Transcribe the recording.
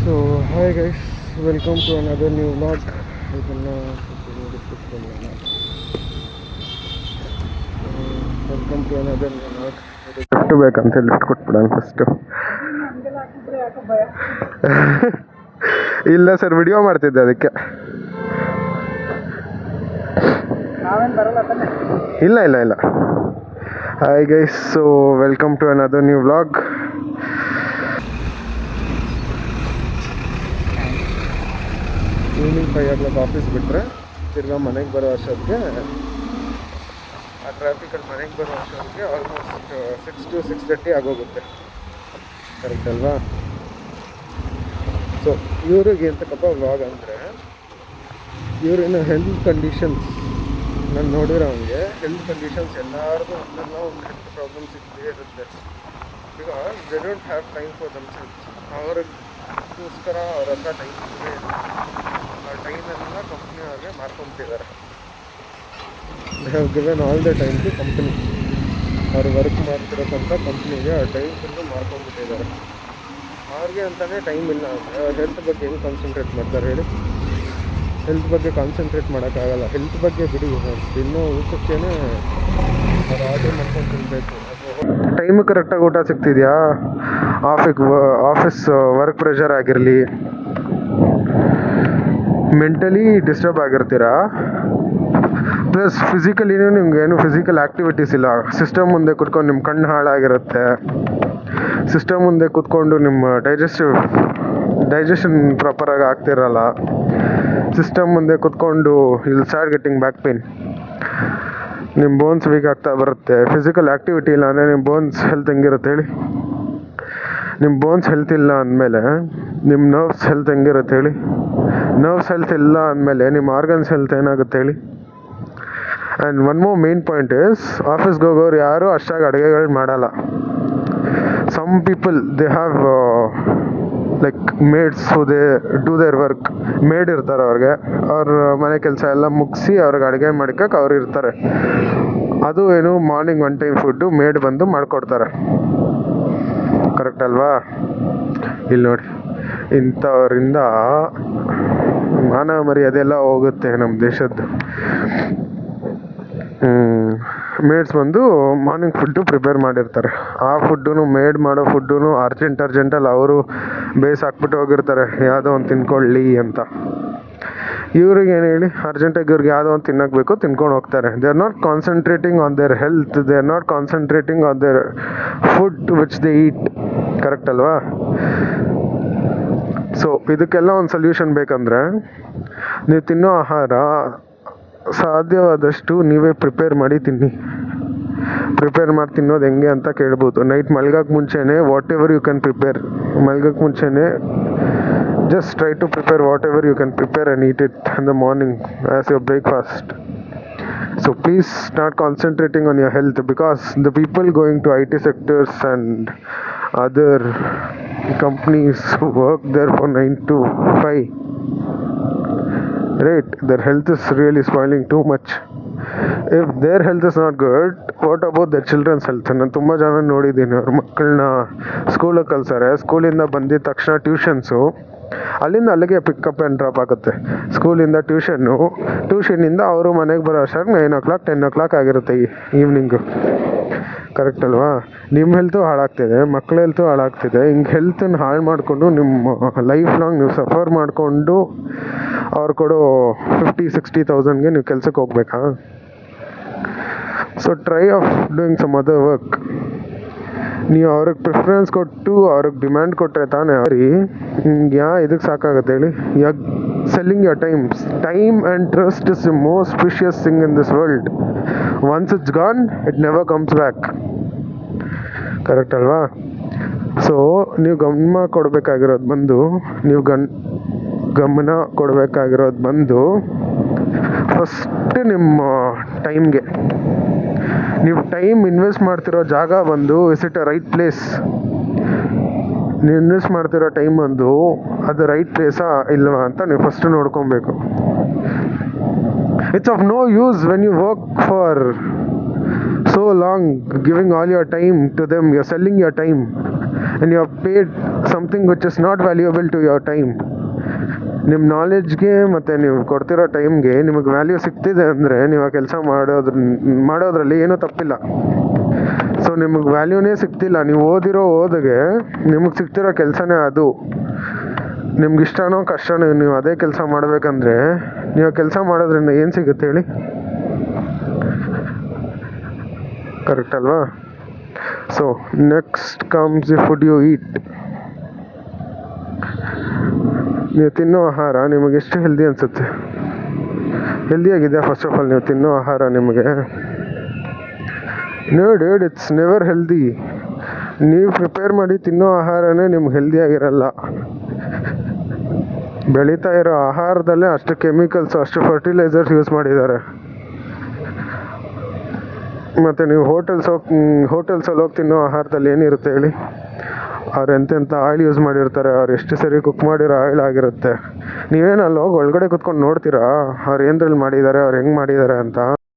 So hi guys, welcome to another new vlog. ಇದನ್ನು welcome to another new vlog. Lift ಬೇಕಂತ lift ಕೊಟ್ಬಿಡೋಣ first. ಇಲ್ಲ sir, video ಮಾಡ್ತಿದ್ದೆ ಅದಕ್ಕೆ. ಇಲ್ಲ ಇಲ್ಲ ಇಲ್ಲ. Hi guys, so welcome to another new vlog. Evening 5 o'clock office ಬಿಟ್ಟರೆ ತಿರ್ಗಾ ಮನೆಗೆ ಬರೋ ಅಷ್ಟೊತ್ತಿಗೆ, ಆ ಟ್ರಾಫಿಕಲ್ಲಿ ಮನೆಗೆ ಬರೋ ಅಷ್ಟೊತ್ತಿಗೆ ಆಲ್ಮೋಸ್ಟ್ 6 to 6:30 ಆಗೋಗುತ್ತೆ. ಕರೆಕ್ಟ್ ಅಲ್ವಾ? ಸೊ ಇವ್ರಿಗೆ ಎಂತಕ್ಕಪ್ಪ ವ್ಲಾಗ್ ಅಂದರೆ, ಇವ್ರಿನ ಹೆಲ್ತ್ ಕಂಡೀಷನ್ಸ್ ನಾನು ನೋಡಿರೋ ಹಂಗೆ ಹೆಲ್ತ್ ಕಂಡೀಷನ್ಸ್ ಎಲ್ಲರಿಗೂ ಒಂದಲ್ಲ ಒಂದು ಹೆಲ್ತ್ ಪ್ರಾಬ್ಲಮ್ಸ್ ಇದ್ದೇ ಇರುತ್ತೆ. Because they don't have time for damsels. ಅವ್ರಿಗೋಸ್ಕರ ಅವ್ರ ಹತ್ರ ಟೈಮ್ ಇದ್ದೇ ಇಲ್ಲ. ಆ ಟೈಮೆಲ್ಲ ಕಂಪ್ನಿ ಅವ್ರಿಗೆ ಮಾರ್ಕೊಂಬಿಟ್ಟಿದ್ದಾರೆ. They have given all the time to company. ಅವ್ರು ವರ್ಕ್ ಮಾಡ್ತಿರೋಕ್ಕಂತ ಕಂಪ್ನಿಗೆ ಆ ಟೈಮ್ ಫುಲ್ಲು ಮಾರ್ಕೊಂಡ್ಬಿಟ್ಟಿದ್ದಾರೆ. ಅವ್ರಿಗೆ ಅಂತಲೇ ಟೈಮ್ ಇಲ್ಲ ಅಂದರೆ ಅವ್ರ ಹೆಲ್ತ್ ಬಗ್ಗೆ ಹೆಂಗೆ ಕಾನ್ಸಂಟ್ರೇಟ್ ಮಾಡ್ತಾರೆ ಹೇಳಿ? ಹೆಲ್ತ್ ಬಗ್ಗೆ ಕಾನ್ಸಂಟ್ರೇಟ್ ಮಾಡೋಕ್ಕಾಗಲ್ಲ. ಹೆಲ್ತ್ ಬಗ್ಗೆ ಬಿಡಿ, ತಿನ್ನೋ ಊಟಕ್ಕೇ ಅವ್ರು ಆರ್ಡ್ರ್ ಮಾಡ್ಕೊಂಡು ತಿನ್ನಬೇಕು. ಟೈಮು ಕರೆಕ್ಟಾಗಿ ಊಟ ಸಿಗ್ತಿದೆಯಾ? ಆಫೀಸ್ ವರ್ಕ್ ಪ್ರೆಷರ್ ಆಗಿರಲಿ, ಮೆಂಟಲಿ ಡಿಸ್ಟರ್ಬ್ ಆಗಿರ್ತೀರಾ, ಪ್ಲಸ್ ಫಿಸಿಕಲಿನೂ ನಿಮ್ಗೇನು ಫಿಸಿಕಲ್ ಆ್ಯಕ್ಟಿವಿಟೀಸ್ ಇಲ್ಲ. ಸಿಸ್ಟಮ್ ಮುಂದೆ ಕೂತ್ಕೊಂಡು ನಿಮ್ಮ ಕಣ್ಣು ಹಾಳಾಗಿರುತ್ತೆ. ಸಿಸ್ಟಮ್ ಮುಂದೆ ಕೂತ್ಕೊಂಡು ನಿಮ್ಮ ಡೈಜೆಷನ್ ಪ್ರಾಪರಾಗಿ ಆಗ್ತಿರಲ್ಲ. ಸಿಸ್ಟಮ್ ಮುಂದೆ ಕೂತ್ಕೊಂಡು ಇಲ್ಲಿ ಸ್ಟಾರ್ಟ್ ಗೆಟ್ಟಿಂಗ್ ಬ್ಯಾಕ್ ಪೇನ್, ನಿಮ್ಮ ಬೋನ್ಸ್ ವೀಕ್ ಆಗ್ತಾ ಬರುತ್ತೆ. ಫಿಸಿಕಲ್ ಆ್ಯಕ್ಟಿವಿಟಿ ಇಲ್ಲ ಅಂದರೆ ನಿಮ್ಮ ಬೋನ್ಸ್ ಹೆಲ್ತ್ ಹೆಂಗಿರುತ್ತೆ ಹೇಳಿ? ನಿಮ್ಮ ಬೋನ್ಸ್ ಹೆಲ್ತ್ ಇಲ್ಲ ಅಂದಮೇಲೆ ನಿಮ್ಮ ನರ್ವ್ಸ್ ಹೆಲ್ತ್ ಹೆಂಗಿರುತ್ತೆ ಹೇಳಿ? ನರ್ವ್ಸ್ ಹೆಲ್ತ್ ಇಲ್ಲ ಅಂದಮೇಲೆ ನಿಮ್ಮ ಆರ್ಗನ್ಸ್ ಹೆಲ್ತ್ ಏನಾಗುತ್ತೆ ಹೇಳಿ? And one more main point is, ಆಫೀಸ್ಗೆ ಹೋಗೋರು ಯಾರು ಅಷ್ಟಾಗಿ ಅಡುಗೆಗಳು ಮಾಡಲ್ಲ. Some people they have like maids who they do their work. Maid ಇರ್ತಾರೆ ಅವ್ರಿಗೆ, ಅವ್ರ ಮನೆ ಕೆಲಸ ಎಲ್ಲ ಮುಗಿಸಿ ಅವ್ರಿಗೆ ಅಡುಗೆ ಮಾಡ್ಕಕ್ಕೆ ಅವ್ರು ಇರ್ತಾರೆ. ಅದು ಏನು ಮಾರ್ನಿಂಗ್ 1 time ಫುಡ್ಡು ಮೇಡ್ ಬಂದು ಮಾಡಿಕೊಡ್ತಾರೆ. ಕರೆಕ್ಟ್ ಅಲ್ವಾ? ಇಲ್ಲಿ ನೋಡಿ, ಇಂಥವ್ರಿಂದ ಮಾನ ಮರ್ಯಾದೆಲ್ಲ ಹೋಗುತ್ತೆ ನಮ್ಮ ದೇಶದ್ದು. ಮೇಡ್ಸ್ ಬಂದು ಮಾರ್ನಿಂಗ್ ಫುಡ್ಡು ಪ್ರಿಪೇರ್ ಮಾಡಿರ್ತಾರೆ. ಆ ಫುಡ್ಡು ಮೇಡ್ ಮಾಡೋ ಫುಡ್ಡು ಅರ್ಜೆಂಟಲ್ಲಿ ಅವರು ಬೇಯಿಸಾಕ್ಬಿಟ್ಟು ಹೋಗಿರ್ತಾರೆ, ಯಾವುದೋ ಒಂದು ತಿನ್ಕೊಳ್ಳಿ ಅಂತ. ಇವ್ರಿಗೆ ಏನು ಹೇಳಿ, ಅರ್ಜೆಂಟಾಗಿ ಇವ್ರಿಗೆ ಯಾವುದೋ ಒಂದು ತಿನ್ನಕ್ಕೆ ಬೇಕು, ತಿನ್ಕೊಂಡು ಹೋಗ್ತಾರೆ. They are not concentrating on their health, they are not concentrating on there food which they eat. Correct ಅಲ್ವಾ? ಸೊ ಇದಕ್ಕೆಲ್ಲ ಒಂದು ಸೊಲ್ಯೂಷನ್ ಬೇಕಂದರೆ, ನೀವು ತಿನ್ನೋ ಆಹಾರ ಸಾಧ್ಯವಾದಷ್ಟು ನೀವೇ ಪ್ರಿಪೇರ್ ಮಾಡಿ ತಿನ್ನಿ. ಪ್ರಿಪೇರ್ ಮಾಡಿ ತಿನ್ನೋದು ಹೆಂಗೆ ಅಂತ ಕೇಳ್ಬೋದು. ನೈಟ್ ಮಲ್ಗೋಕ್ಕೆ ಮುಂಚೆನೇ whatever you can prepare, ಮಲ್ಗೋಕ್ಕೆ ಮುಂಚೆನೇ just try to prepare whatever you can prepare and eat it in the morning as your breakfast. So please start concentrating on your health, because the people going to IT sectors and other companies who work there for 9 to 5, right, their health is really spoiling too much. If their health is not good, what about their children's health? ನಾನು ತುಂಬ ಜನ ನೋಡಿದ್ದೀನಿ, ಅವ್ರ ಮಕ್ಕಳನ್ನ ಸ್ಕೂಲಿಗೆ ಕಳ್ಸಾರೆ. ಸ್ಕೂಲಿಂದ ಬಂದಿದ್ದ ತಕ್ಷಣ ಟ್ಯೂಷನ್ಸು, ಅಲ್ಲಿಂದ ಅಲ್ಲಿಗೆ ಪಿಕಪ್ ಆ್ಯಂಡ್ ಡ್ರಾಪ್ ಆಗುತ್ತೆ. ಸ್ಕೂಲಿಂದ ಟ್ಯೂಷನ್ನಿಂದ ಅವರು ಮನೆಗೆ ಬರೋ ಅಷ್ಟಾಗಿ 9 o'clock 10 o'clock ಆಗಿರುತ್ತೆ ಈವ್ನಿಂಗು. ಕರೆಕ್ಟ್ ಅಲ್ವಾ? ನಿಮ್ಮ ಹೆಲ್ತು ಹಾಳಾಗ್ತಿದೆ, ಮಕ್ಕಳ ಹೆಲ್ತು ಹಾಳಾಗ್ತಿದೆ. ಹಿಂಗೆ ಹೆಲ್ತನ್ನು ಹಾಳು ಮಾಡಿಕೊಂಡು ನಿಮ್ಮ ಲೈಫ್ ಲಾಂಗ್ ನೀವು ಸಫರ್ ಮಾಡಿಕೊಂಡು ಅವ್ರು ಕೊಡೋ 50,000-60,000ಗೆ ನೀವು ಕೆಲ್ಸಕ್ಕೆ ಹೋಗ್ಬೇಕಾ? So try of doing some other work. ನೀವು ಅವ್ರಿಗೆ ಪ್ರಿಫರೆನ್ಸ್ ಕೊಟ್ಟು ಅವ್ರಿಗೆ ಡಿಮ್ಯಾಂಡ್ ಕೊಟ್ಟರೆ ತಾನೇ ಅವ್ರಿ ಇದಕ್ಕೆ ಸಾಕಾಗುತ್ತೆ ಹೇಳಿ? Selling your time and trust is the most precious thing in this world. Once it's gone, it never comes back. Correct ಅಲ್ವಾ? ಸೊ ನೀವು ಗಮನ ಕೊಡಬೇಕಾಗಿರೋದು ಬಂದು ಫಸ್ಟ್ ನಿಮ್ಮ ಟೈಮ್ಗೆ. ನೀವು ಟೈಮ್ ಇನ್ವೆಸ್ಟ್ ಮಾಡ್ತಿರೋ ಜಾಗ ಬಂದು, is it a right place? ನೀವು ಇನ್ವೆಸ್ಟ್ ಮಾಡ್ತಿರೋ ಟೈಮ್ ಬಂದು ಅದು ರೈಟ್ ಪ್ಲೇಸಾ ಇಲ್ವಾ ಅಂತ ನೀವು ಫಸ್ಟ್ ನೋಡ್ಕೊಬೇಕು. It's of no use when you work for so long, giving all your time to them, you're selling your time. And you have paid something which is not valuable to your time. ನಿಮ್ಮ ನಾಲೆಡ್ಜ್ಗೆ ಮತ್ತು ನೀವು ಕೊಡ್ತಿರೋ ಟೈಮ್ಗೆ ನಿಮಗೆ value ಸಿಗ್ತಿದೆ ಅಂದರೆ ನೀವು ಆ ಕೆಲಸ ಮಾಡೋದ್ರಲ್ಲಿ ಏನೂ ತಪ್ಪಿಲ್ಲ. ಸೊ ನಿಮಗೆ ವ್ಯಾಲ್ಯೂನೇ ಸಿಗ್ತಿಲ್ಲ, ನೀವು ಓದಿರೋ ಓದಿಗೆ ನಿಮಗೆ ಸಿಗ್ತಿರೋ ಕೆಲಸನೇ ಅದು. ನಿಮ್ಗೆ ಇಷ್ಟನೋ ಕಷ್ಟನೋ ನೀವು ಅದೇ ಕೆಲಸ ಮಾಡಬೇಕಂದ್ರೆ ನೀವು ಕೆಲಸ ಮಾಡೋದ್ರಿಂದ ಏನು ಸಿಗುತ್ತೆ ಹೇಳಿ? ಕರೆಕ್ಟ್ ಅಲ್ವಾ? So next comes the food you eat. ನೀವು ತಿನ್ನೋ ಆಹಾರ ನಿಮಗೆ ಎಷ್ಟು ಹೆಲ್ದಿ ಅನಿಸುತ್ತೆ? ಹೆಲ್ದಿಯಾಗಿದೆ ಫಸ್ಟ್ ಆಫ್ ಆಲ್ ನೀವು ತಿನ್ನೋ ಆಹಾರ ನಿಮಗೆ? No dude, it's never healthy. ನೀವು ಪ್ರಿಪೇರ್ ಮಾಡಿ ತಿನ್ನೋ ಆಹಾರನೇ ನಿಮ್ಗೆ ಹೆಲ್ದಿಯಾಗಿರಲ್ಲ. ಬೆಳೀತಾ ಇರೋ ಆಹಾರದಲ್ಲೇ ಅಷ್ಟು ಕೆಮಿಕಲ್ಸ್, ಅಷ್ಟು ಫರ್ಟಿಲೈಸರ್ಸ್ ಯೂಸ್ ಮಾಡಿದ್ದಾರೆ. ಮತ್ತು ನೀವು ಹೋಟೆಲ್ಸಲ್ಲಿ ಹೋಗಿ ತಿನ್ನೋ ಆಹಾರದಲ್ಲಿ ಏನಿರುತ್ತೆ ಹೇಳಿ? ಅವ್ರು ಎಂತೆಂಥ ಆಯಿಲ್ ಯೂಸ್ ಮಾಡಿರ್ತಾರೆ, ಅವ್ರು ಎಷ್ಟು ಸರಿ ಕುಕ್ ಮಾಡಿರೋ ಆಯಿಲ್ ಆಗಿರುತ್ತೆ. ನೀವೇನು ಅಲ್ಲಿ ಹೋಗಿ ಒಳಗಡೆ ಕುತ್ಕೊಂಡು ನೋಡ್ತೀರಾ ಅವ್ರು ಏನರಲ್ಲಿ ಮಾಡಿದ್ದಾರೆ, ಅವ್ರು ಹೆಂಗೆ ಮಾಡಿದ್ದಾರೆ ಅಂತ?